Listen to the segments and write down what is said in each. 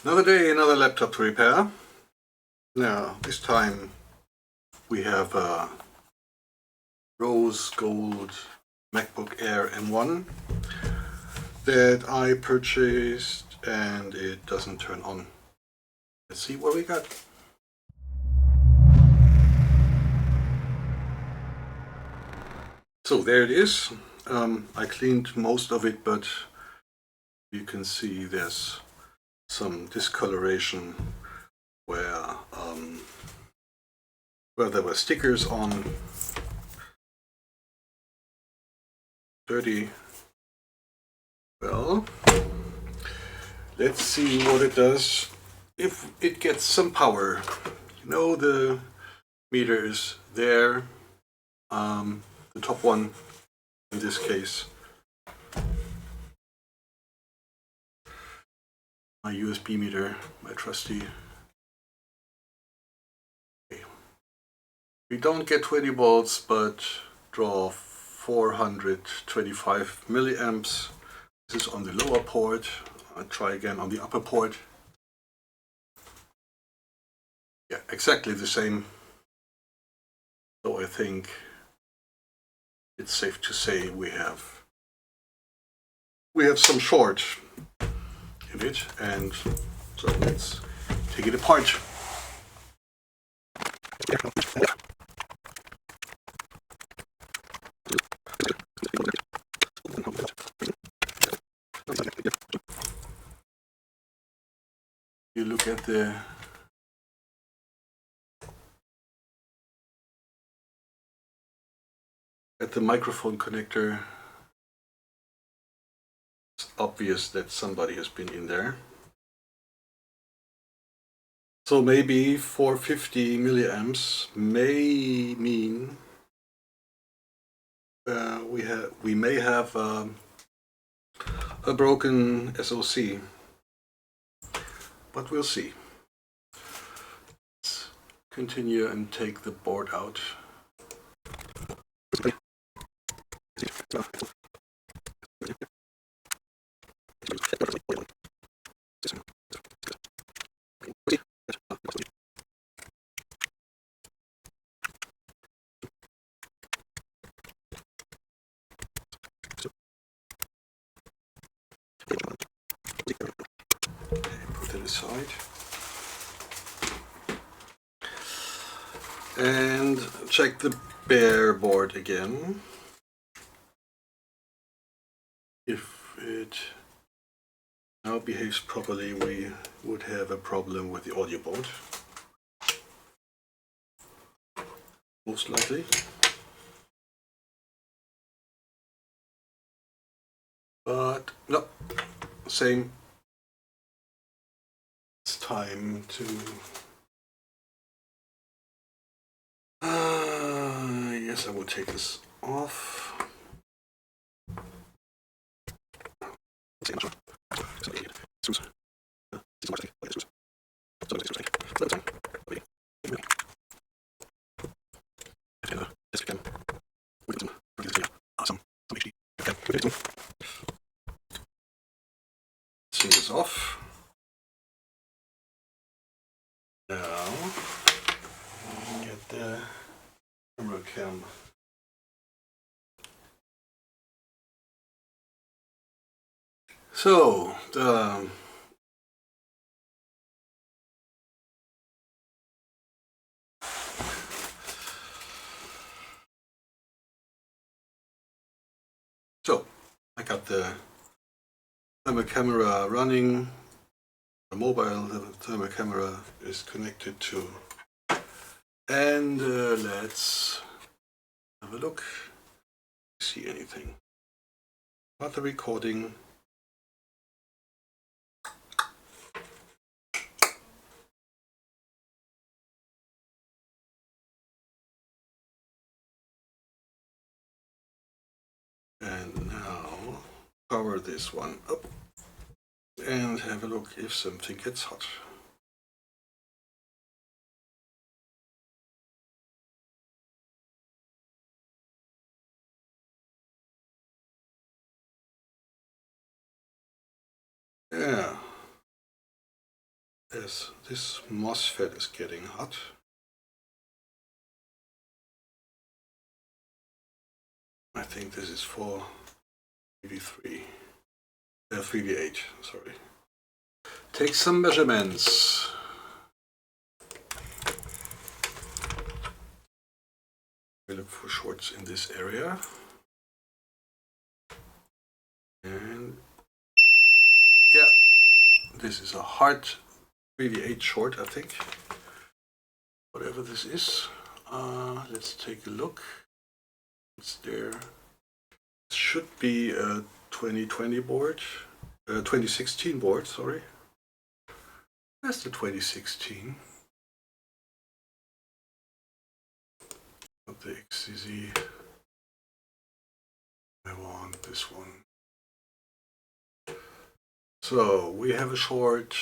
Another day, another laptop to repair. Now, this time we have a rose gold MacBook Air M1 that I purchased and it doesn't turn on. Let's see what we got. So there it is. I cleaned most of it, but you can see there's some discoloration where there were stickers on. Dirty. Well, let's see what it does if it gets some power. You know, the meter is there, the top one in this case. My USB meter, my trusty. Okay. We don't get 20 volts, but draw 425 milliamps. This is on the lower port. I'll try again on the upper port. Yeah, exactly the same. So I think it's safe to say we have some short in it, and so let's take it apart. You look at the microphone connector. It's obvious that somebody has been in there. So maybe 450 milliamps may mean we may have a broken SoC, but we'll see. Let's continue and take the board out. Put it aside. And check the bare board again. If it now behaves properly, we would have a problem with the audio board. Most likely. But no, same. It's time to yes, I will take this off. See this off. Now get the camera cam. So I got the thermal camera running. The mobile thermal camera is connected to, and let's have a look. See anything? Not the recording. And now power this one up and have a look if something gets hot. Yeah, as this MOSFET is getting hot. I think this is for 3V8, sorry. Take some measurements. We look for shorts in this area. And yeah, this is a hard 3V8 short, I think. Whatever this is. Let's take a look. It's there. It should be a 2020 board. 2016 board, sorry. That's the 2016. Not the XCZ. I want this one. So we have a short.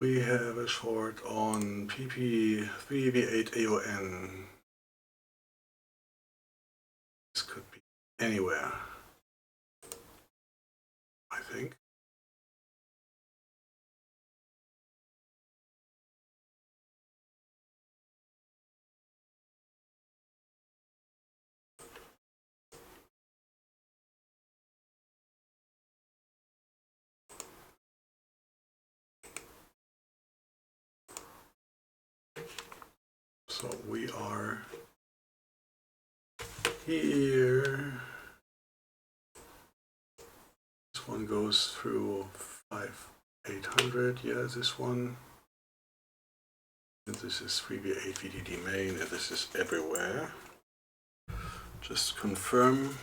We have a short on PP3V8 AON. This could be anywhere, I think. So we are here. This one goes through 5800. Yeah, this one. And this is 3V8 VDD main, and this is everywhere. Just confirm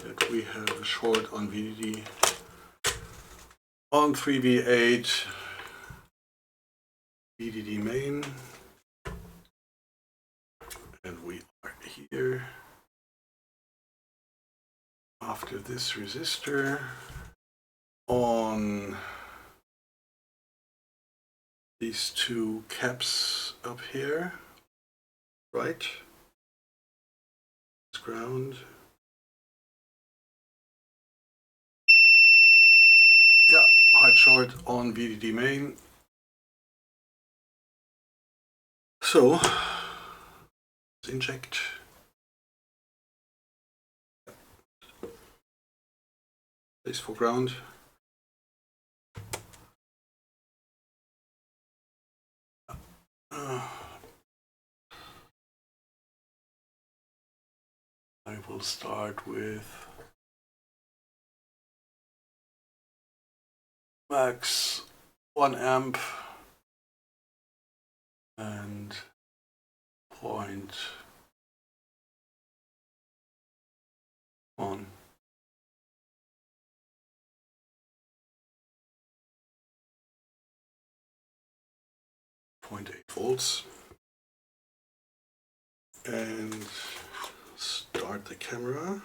that we have a short on VDD on 3V8 VDD main. And we are here after this resistor on these two caps up here, right? It's ground. Yeah, hard short on VDD main. So let's inject. Place for ground. I will start with max 1 amp and 0.1. 0.8 volts, and start the camera.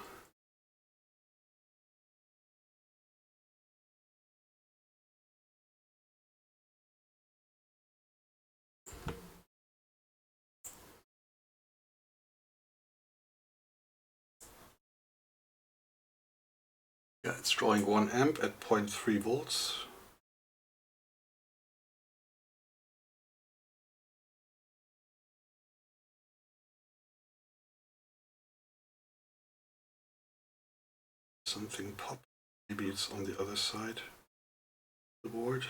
Yeah, it's drawing 1 amp at 0.3 volts. Something popped. Maybe it's on the other side of the board.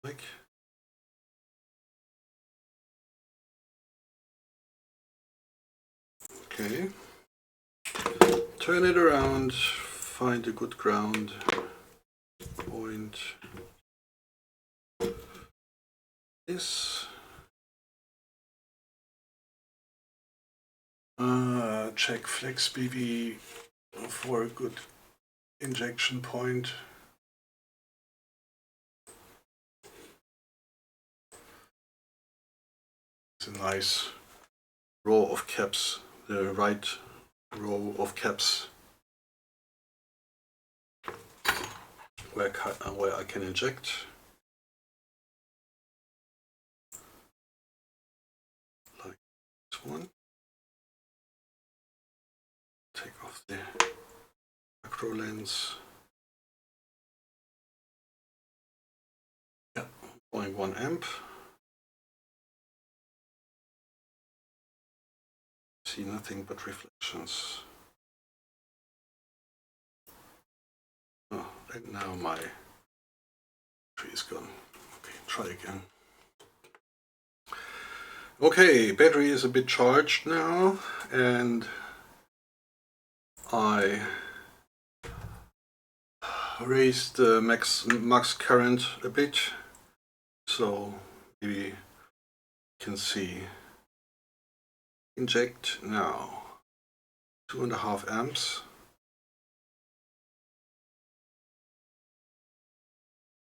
Like. Okay. Turn it around. Find a good ground point. This. Check flex BV for a good injection point. It's a nice row of caps, the right row of caps where I can inject. Like this one. Take off the macro lens. Yeah, 0.1 amp. See nothing but reflections. Oh, and now my battery is gone. Okay, try again. Okay, battery is a bit charged now, and I raised the max current a bit, so maybe you can see. Inject now 2.5 amps.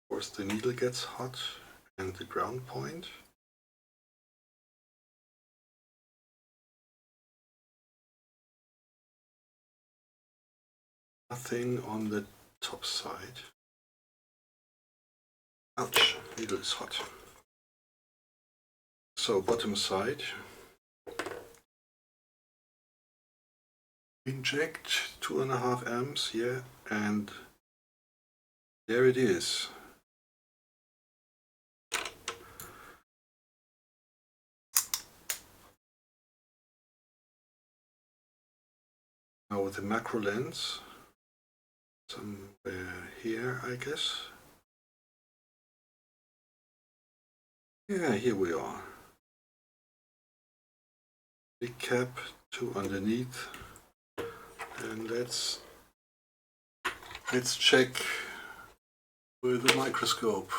Of course the needle gets hot and the ground point. Nothing on the top side. Ouch, needle is hot. So bottom side. Inject 2.5 amps, yeah, and there it is. Now with the macro lens, somewhere here I guess. Yeah, here we are. Big cap to underneath, and let's check with the microscope.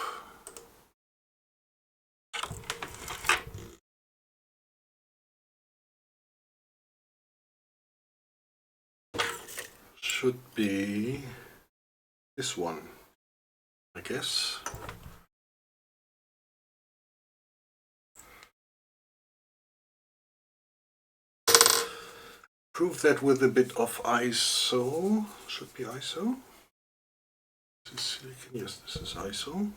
Should be this one, I guess. Prove that with a bit of ISO. Should be ISO. This is silicon. Yes, this is ISO.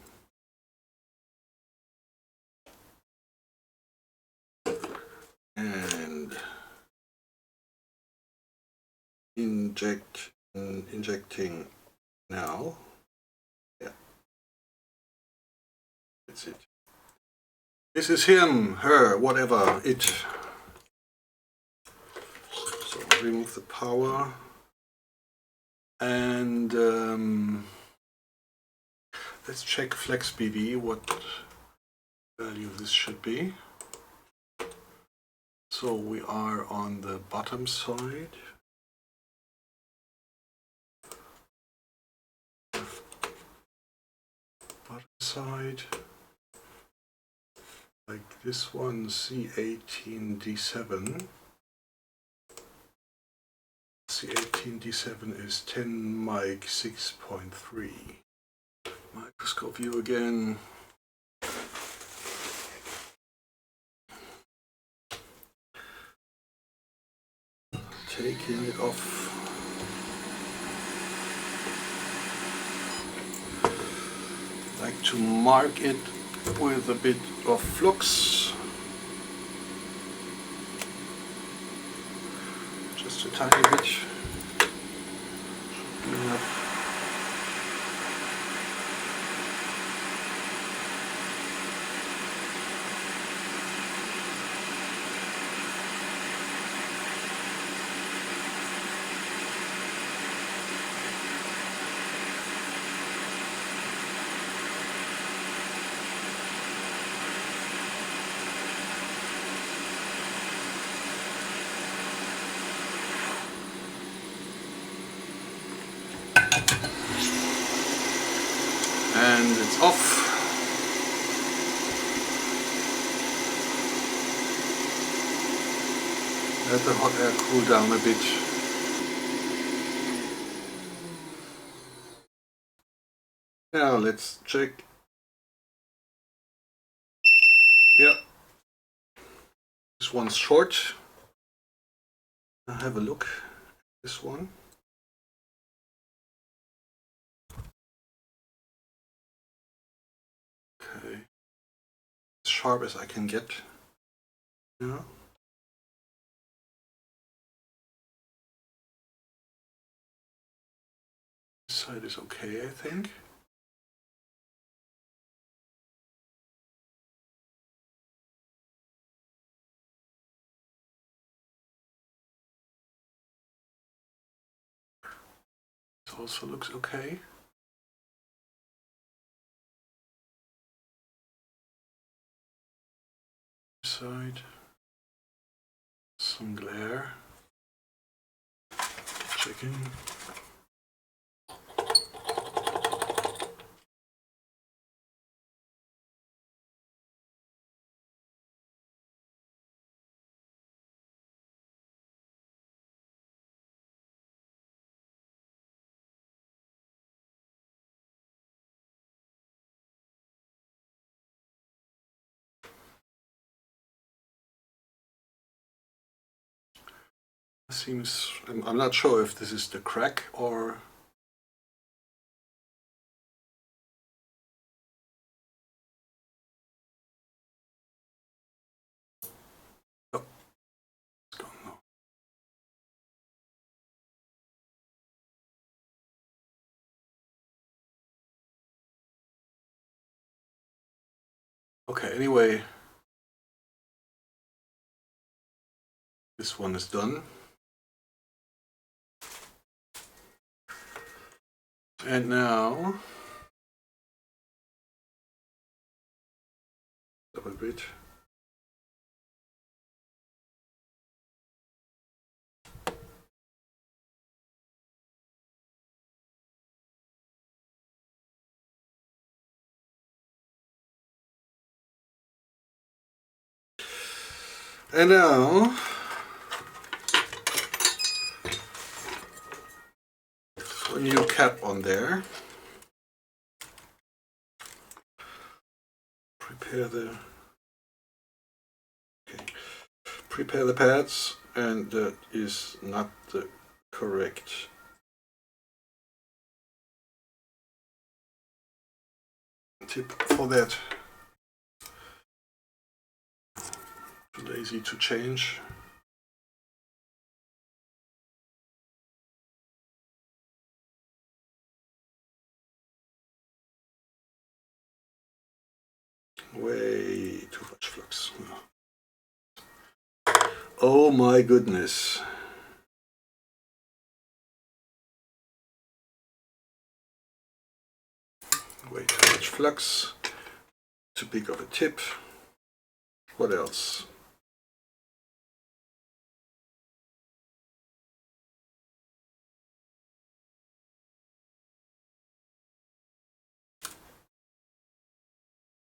And injecting now. Yeah, that's it. This is him, her, whatever, it. So remove the power, and let's check Flex BB, what value this should be. So we are on the bottom side. Bottom side, like this one, C18D7. C18D7 is 10 mic 6.3. Microscope view again. Taking it off. Like to mark it with a bit of flux. Just a tiny bit. Should be enough. And it's off. Let the hot air cool down a bit. Now let's check. Yeah, this one's short. I'll have a look at this one. Okay, as sharp as I can get. Yeah. side is okay, I think. This also looks okay. Side, some glare. Checking. Seems, I'm not sure if this is the crack or oh, it's gone now. Okay, anyway, this one is done. And now, double bit. And now, a new cap on there. Prepare the pads, and that is not the correct tip for that. Too lazy to change. Way too much flux. Oh my goodness. Way too much flux. Too big of a tip. What else?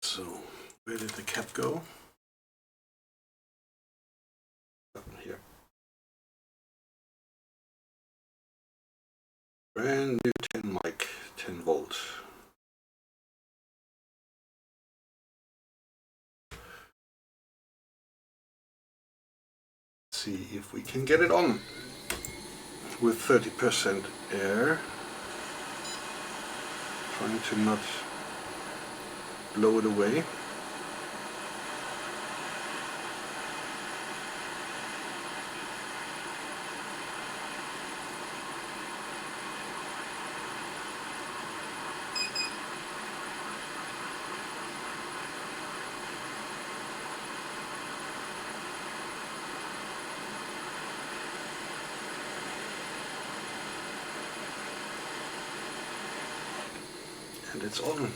So, where did the cap go? Here. Brand new 10 mic, 10 volt. See if we can get it on with 30% air. Trying to not blow it away. And it's on.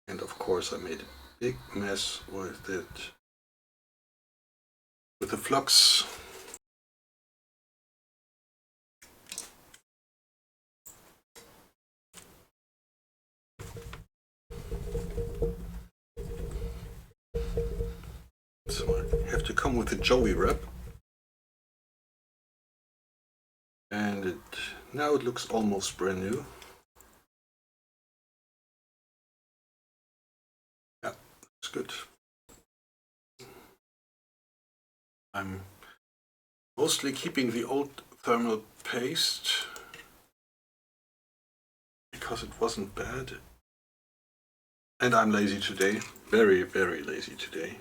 And of course I made a big mess with it, with the flux. So I have to come with a Joey wrap. now it looks almost brand new. Yeah, it's good. I'm mostly keeping the old thermal paste because it wasn't bad. And I'm lazy today. Very, very lazy today.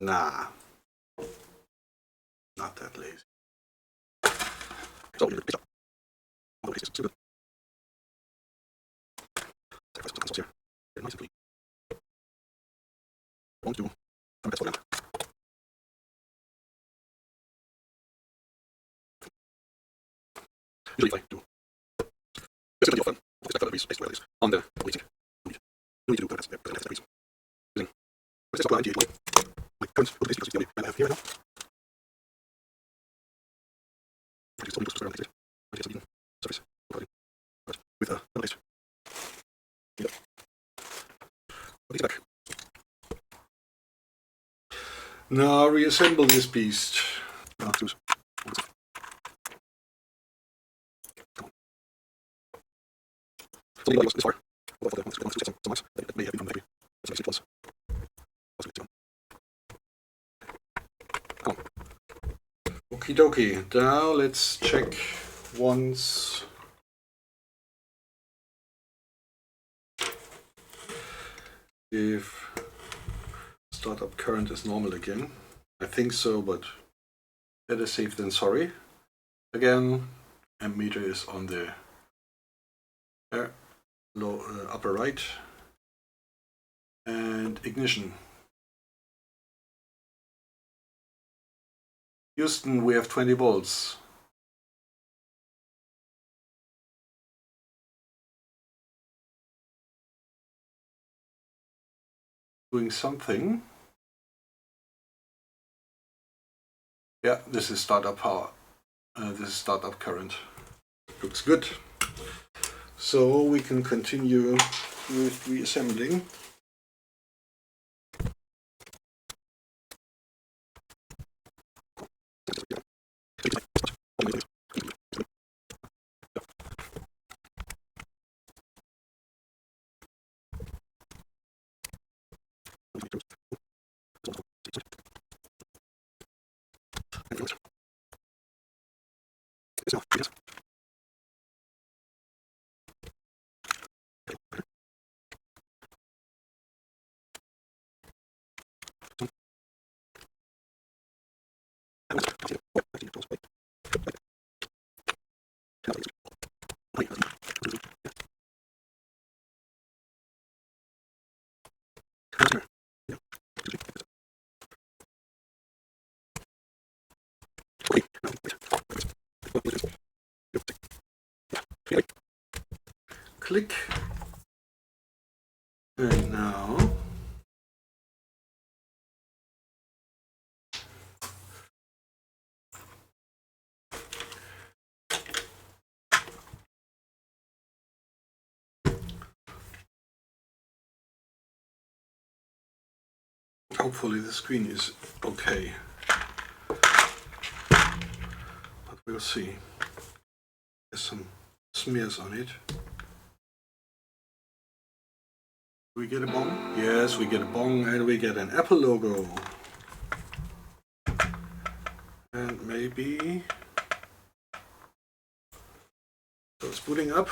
Nah, not that lazy. So, usually if I do this video fun, I'll just back these based royalties on the releasing. No need to do that reason. Using what is this apply NT8 my current release because it's the only I have here right now. I just told you to surface with a paste. Put back. Now reassemble this beast. Now choose. So anybody was this far. Well, for the ones who some months, that may have been from the baby. That's nice. Plus. Okie dokie. Now let's check once. If startup current is normal again. I think so, but better safe than sorry. Again, ammeter is on the upper right. And ignition. Houston, we have 20 volts. Doing something. Yeah, this is startup power. This is startup current. Looks good. So we can continue with reassembling. Click. And now hopefully the screen is okay. But we'll see. There's some smears on it. We get a bong? Yes, we get a bong and we get an Apple logo. And maybe... So it's booting up.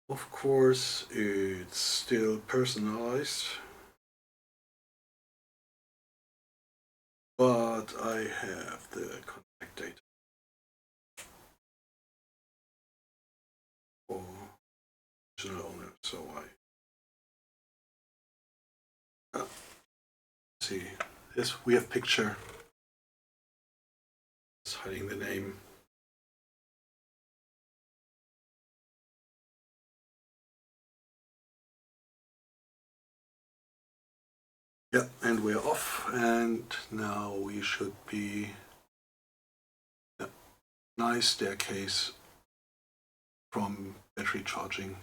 Of course, it's still personalized. But I have the contact data for original owner, so see this. We have picture. It's hiding the name. Yeah, and we're off, and now we should be nice staircase from battery charging.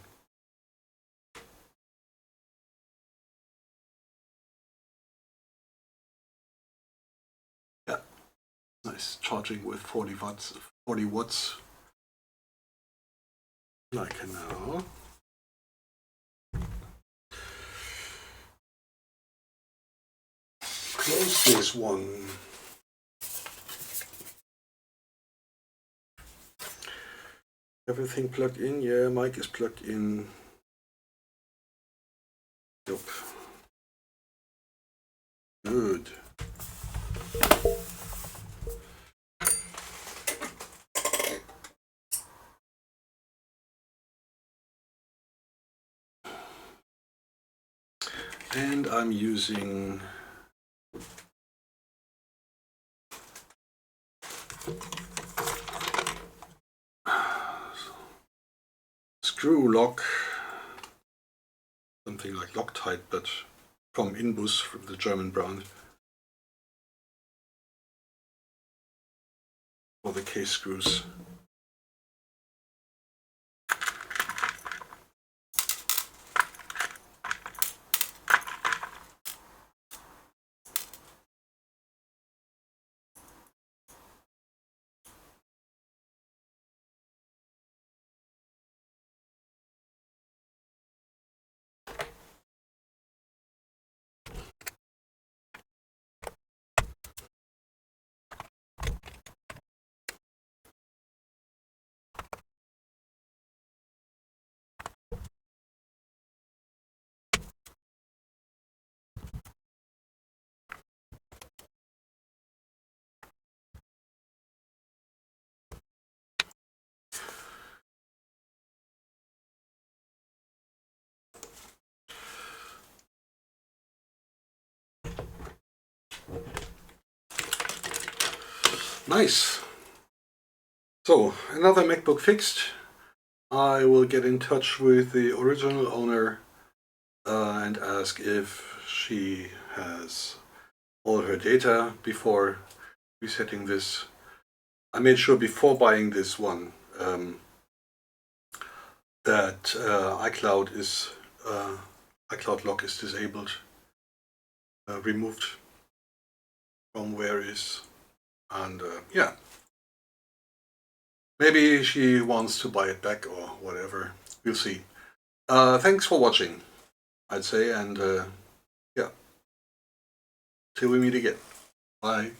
Nice, charging with 40 watts. 40 watts. I can now close this one. Everything plugged in? Yeah, mic is plugged in. Yep. Good. And I'm using screw lock, something like Loctite, but from Inbus, from the German brand, for the case screws. Nice. So, another MacBook fixed. I will get in touch with the original owner and ask if she has all her data before resetting this. I made sure before buying this one that iCloud lock is disabled, removed from where is, and yeah, maybe she wants to buy it back or whatever. We'll see. Thanks for watching, I'd say, and yeah, till we meet again. Bye.